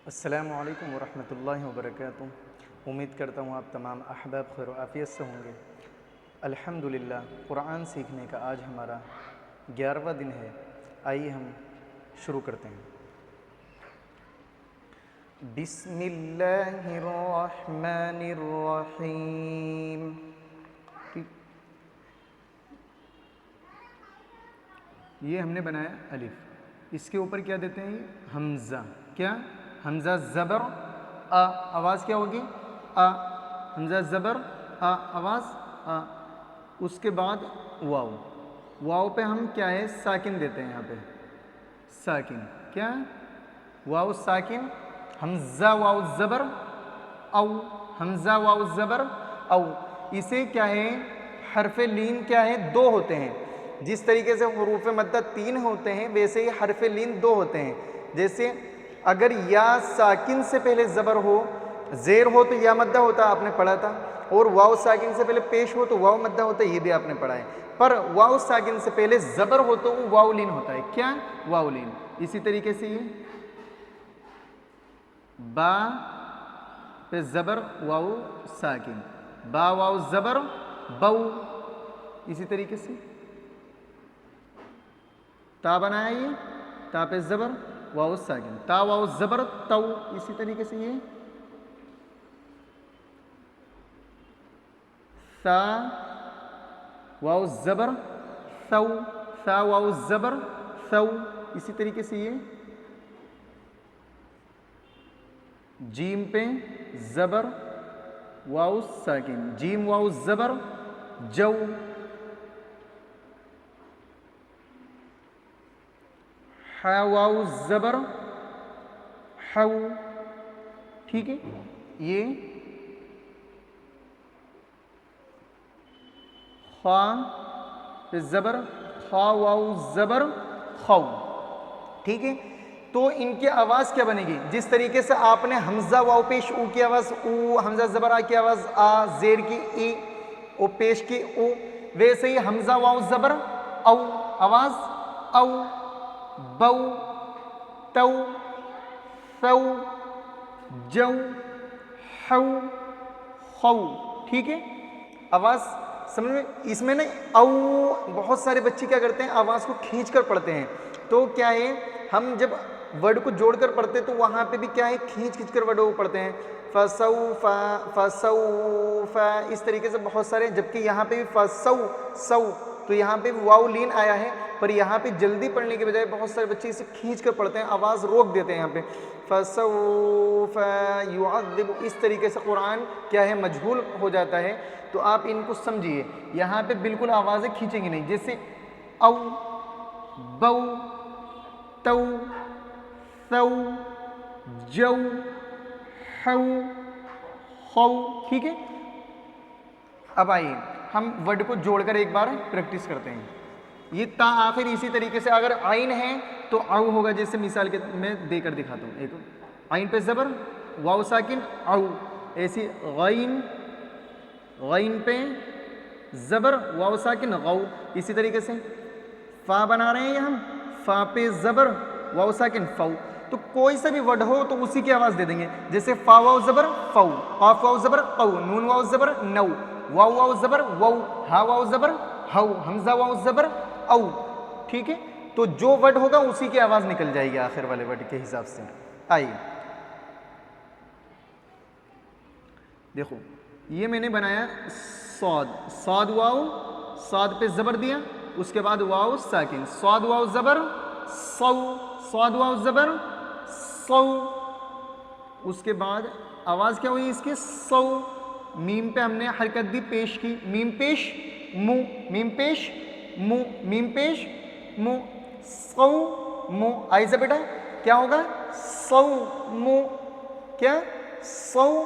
अस्सलामु अलैकुम वरहमतुल्लाहि वबरकातुहू। उम्मीद करता हूँ आप तमाम अहबाब खैर आफ़ियत से होंगे। अल्हम्दुलिल्लाह कुरान सीखने का आज हमारा 11वां दिन है। आइए हम शुरू करते हैं। बिस्मिल्लाहिर्रहमानिर्रहीम। ठीक, ये हमने बनाया अलिफ, इसके ऊपर क्या देते हैं? हमज़ा। क्या? हमज़ा ज़बर आ, आवाज़ क्या होगी? आ। हमज़ा ज़बर आ, आवाज़ आ। उसके बाद वाव, वाव पे हम क्या है? साकिन देते हैं यहाँ पे, साकिन। क्या? वाव साकिन। हमज़ा वाव ज़बर औ, हमज़ा वाव ज़बर औ। इसे क्या है? हरफ लीन क्या है? दो होते हैं। जिस तरीके से हुरूफ मद्दा 3 होते हैं वैसे ही हरफ लीन 2 होते हैं। जैसे अगर या साकिन से पहले ज़बर हो, ज़ेर हो तो या मद्दा होता, आपने पढ़ा था। और वाव साकिन से पहले पेश हो तो वाव मद्दा होता है, ये भी आपने पढ़ा है। पर वाव साकिन से पहले ज़बर हो तो वो वाव लीन होता है। क्या? वाव लीन। इसी तरीके से ये बा पे ज़बर वाव साकिन, बा वाव ज़बर बऊ। इसी तरीके से ता बनाया, ये ता पे ज़बर वाव साकिन, ता वाव ज़बर तऊ। इसी तरीके से ये सा वाव ज़बर सऊ, सा वाव ज़बर सऊ। इसी तरीके से ये जीम पे ज़बर वाव साकिन, जीम वाव ज़बर जऊ। हा वाव ज़बर हऊ। ठीक है, ये खा पे ज़बर खा वाव ज़बर खौ। ठीक है, तो इनकी आवाज़ क्या बनेगी? जिस तरीके से आपने हमज़ा वाव पेश ऊ की आवाज़ ऊ, हमज़ा ज़बर आ की आवाज़ आ, ज़ेर की ई, ओ पेश की ऊ, वैसे ही हमज़ा वाव ज़बर औ, आवाज़ औ, बऊ, तऊ, सऊ, जऊ, हऊ, खौ। ठीक है, आवाज़ समझ में? इसमें ना औ, बहुत सारे बच्चे क्या करते हैं? आवाज़ को खींच कर पढ़ते हैं। तो क्या है, हम जब वर्ड को जोड़कर पढ़ते तो वहाँ पे भी क्या है? खींच खींच कर वर्ड को पढ़ते हैं। फसौफा, फसौफा, इस तरीके से बहुत सारे। जबकि यहाँ पे भी फसौ सौ, तो यहाँ पे वाव लीन आया है, पर यहाँ पे जल्दी पढ़ने के बजाय बहुत सारे बच्चे इसे खींच कर पढ़ते हैं, आवाज़ रोक देते हैं यहाँ पे। फसौफा युअज़्ज़िब, इस तरीके से कुरान क्या है? मजहूल हो जाता है। तो आप इनको समझिए, यहाँ पे बिल्कुल आवाज़ें खींचेंगी नहीं। जैसे औ, बऊ, तऊ, सऊ, जऊ, हऊ, खौ। ठीक है, अब आइए हम वर्ड को जोड़कर एक बार प्रैक्टिस करते हैं। ये ता आखिर इसी तरीके से, अगर आइन है तो औ होगा। जैसे मिसाल के मैं देकर दिखाता हूँ। एक आइन पे ज़बर वाव साकिन औ, ऐसी गईन, गईन पे ज़बर वाव साकिन गौ। इसी तरीके से फ़ा बना रहे हैं ये हम, फ़ा पे ज़बर वाव साकिन फ़ौ। तो कोई सा भी वर्ड हो तो उसी की आवाज़ दे देंगे। जैसे फ़ा वाव ज़बर फ़ौ, क़ाफ़ वाव ज़बर क़ौ, नून वाव ज़बर नौ, वाव वाव ज़बर वौ, हा वाव ज़बर हौ, हमज़ा वाव ज़बर औ। ठीक है, तो जो वर्ड होगा उसी की आवाज़ निकल जाएगी आखिर वाले वर्ड के हिसाब से। आइए देखो, ये मैंने बनाया सौद, सौद वाव, सौद पे ज़बर दिया, उसके बाद वाव साकिन, सौद वाव ज़बर सौ, सौद वाव ज़बर सौ। उसके बाद आवाज़ क्या हुई इसके? सौ। मीम पे हमने हरकत दी पेश की, मीम पेश मु, मीम पेश मु, मीम पेश मु, सौ मु। आई से बेटा क्या होगा? सौ मु। क्या? सौ,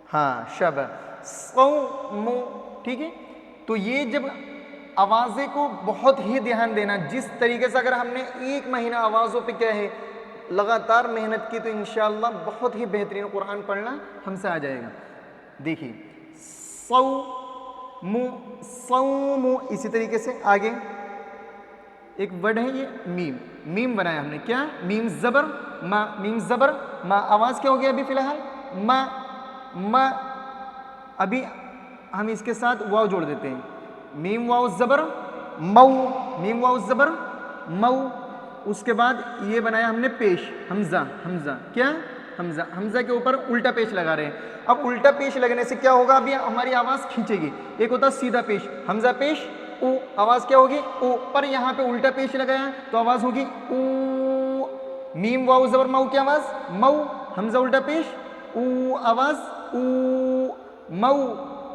हाँ शब, सौ मु। ठीक है, तो ये जब आवाज़ें को बहुत ही ध्यान देना। जिस तरीके से अगर हमने 1 महीना आवाज़ों पे क्या है लगातार मेहनत की तो इंशाअल्लाह बहुत ही बेहतरीन कुरान पढ़ना हमसे आ जाएगा। देखिए सौ मु, सौ मु। इसी तरीके से आगे एक वर्ड है ये मीम, मीम बनाया हमने, क्या मीम ज़बर मा, मीम ज़बर मा, आवाज़ क्या हो गया अभी फ़िलहाल मा मा। अभी हम इसके साथ वाव जोड़ देते हैं, मीम वाव ज़बर मऊ, मीम वाव ज़बर मऊ। उसके बाद ये बनाया हमने पेश हमज़ा, हमज़ा क्या हमज़ा, हमज़ा के ऊपर उल्टा पेश लगा रहे हैं। अब उल्टा पेश लगने से क्या होगा, अभी हमारी आवाज़ खींचेगी। एक होता है सीधा पेश, हमज़ा पेश ऊ, आवाज़ क्या होगी ऊ, पर यहाँ पे उल्टा पेश लगाया तो आवाज़ होगी ऊ। मीम वाव ज़बर मऊ की आवाज़ मऊ, हमज़ा उल्टा पेश ऊ, आवाज़ ऊ मऊ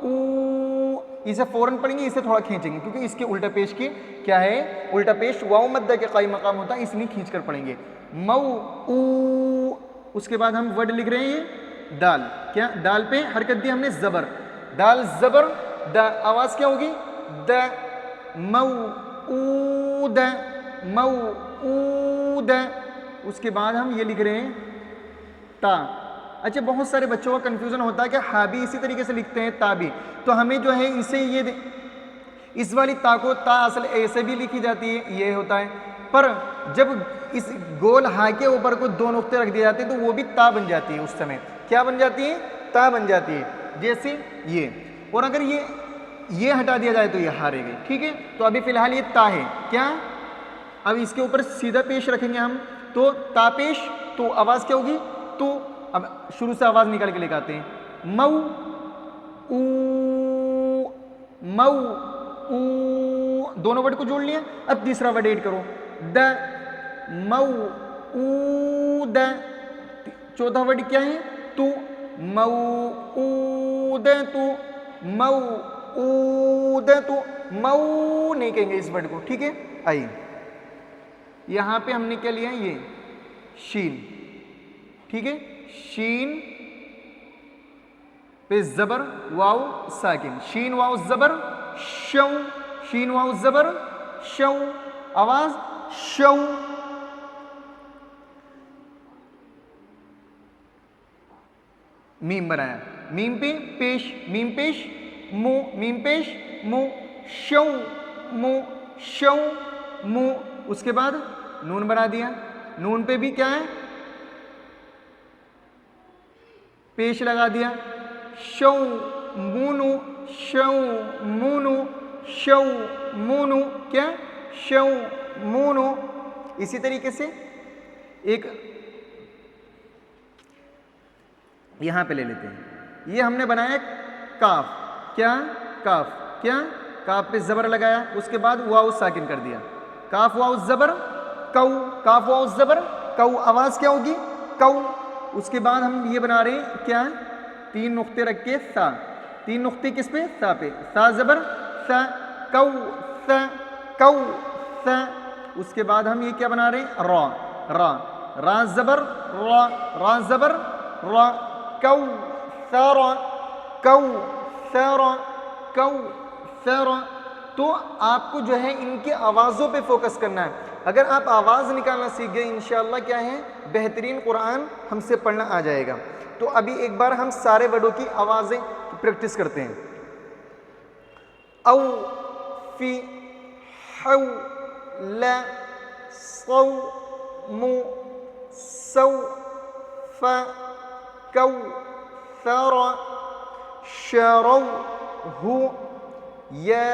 ऊ। इसे फौरन पढ़ेंगे, इसे थोड़ा खींचेंगे क्योंकि इसके उल्टा पेश की क्या है, उल्टा पेश वाव मद्दा के कायम मकाम होता है, इसलिए खींच कर पढ़ेंगे मऊ ऊ। उसके बाद हम वर्ड लिख रहे हैं ये दाल, क्या दाल पे हरकत दी हमने ज़बर, दाल ज़बर द, आवाज़ क्या होगी द मऊ ऊ द, मऊ ऊ द। उसके बाद हम ये लिख रहे हैं ता। अच्छा, बहुत सारे बच्चों का कन्फ्यूज़न होता है कि हा भी इसी तरीके से लिखते हैं ता भी, तो हमें जो है इसे ये इस वाली ता को ता असल ऐसे भी लिखी जाती है, ये होता है, पर जब इस गोल हा के ऊपर को दो नुक्ते रख दिए जाते हैं तो वो भी ता बन जाती है, उस समय क्या बन जाती है ता बन जाती है, जैसे ये। और अगर ये हटा दिया जाए तो ये हा रह गई, ठीक है। तो अभी फिलहाल ये ता है, क्या अब इसके ऊपर सीधा पेश रखेंगे हम तो ता पेश, तो आवाज़ क्या होगी तो। अब शुरू से आवाज़ निकाल के लेकर आते हैं मऊ ऊ, मऊ ऊ, दोनों वर्ड को जोड़ लिया। अब तीसरा वर्ड ऐड करो द, मऊ ऊ द। चौथा वर्ड क्या है तू, मऊ ऊ द तू, मऊ ऊ द तू, मऊ नहीं कहेंगे इस वर्ड को, ठीक है। आइए यहां पे हमने क्या लिया ये शीन, ठीक है, शीन पे ज़बर वाव साकिन, शीन वाव ज़बर शौ, शीन वाव ज़बर शौ, आवाज़ शौ। मीम बनाया, मीम पे पेश, मीम पेश मु, मीम पेश मु, शौ मु, शौ मु। उसके बाद नून बना दिया, नून पे भी क्या है पेश लगा दिया, शौ मुनु, शौ मुनु, शौ मुनु, क्या शौ मुनु। इसी तरीके से एक यहां पे ले लेते हैं, ये हमने बनाया काफ, क्या काफ, क्या काफ पे जबर लगाया, उसके बाद वाव साकिन कर दिया, काफ वाव जबर कौ, काफ वाव जबर कौ, आवाज क्या होगी कौ। उसके बाद हम ये बना रहे हैं क्या तीन नुक्ते रख के सा, तीन नुक्ते किस पे सा पे, सा जबर सा कौ सा कौ सा। उसके बाद हम ये क्या बना रहे हैं रा, रा रा जबर रा, रा जबर रा कौ सरा, कौ सरा, कौ सरा। तो आपको जो है इनके आवाज़ों पे फोकस करना है। अगर आप आवाज़ निकालना सीख गए इंशाअल्लाह क्या है बेहतरीन कुरान हमसे पढ़ना आ जाएगा। तो अभी एक बार हम सारे वर्डों की आवाज़ें प्रैक्टिस करते हैं। औ फी हौ ला सौ मु सौ फ कौ सरा शरौ हु या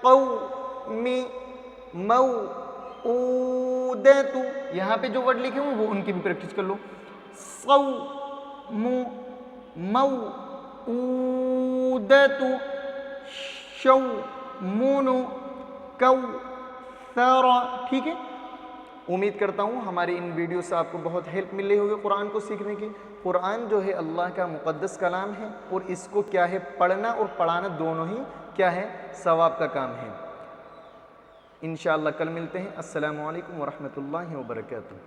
कौमी मऊ ऊदतु। यहाँ पे जो वर्ड लिखे हुए वो उनकी भी प्रैक्टिस कर लो। सौ मु मऊ ऊदतु शौ मुनु कौ सरा। ठीक है, उम्मीद करता हूँ हमारी इन वीडियो से आपको बहुत हेल्प मिल रही होगी कुरान को सीखने की। कुरान जो है अल्लाह का मुक़द्दस कलाम है और इसको क्या है पढ़ना और पढ़ाना दोनों ही क्या है सवाब का काम है। इंशाअल्लाह कल मिलते हैं। अस्सलामु अलैकुम वरहमतुल्लाहि वबरकातुहू।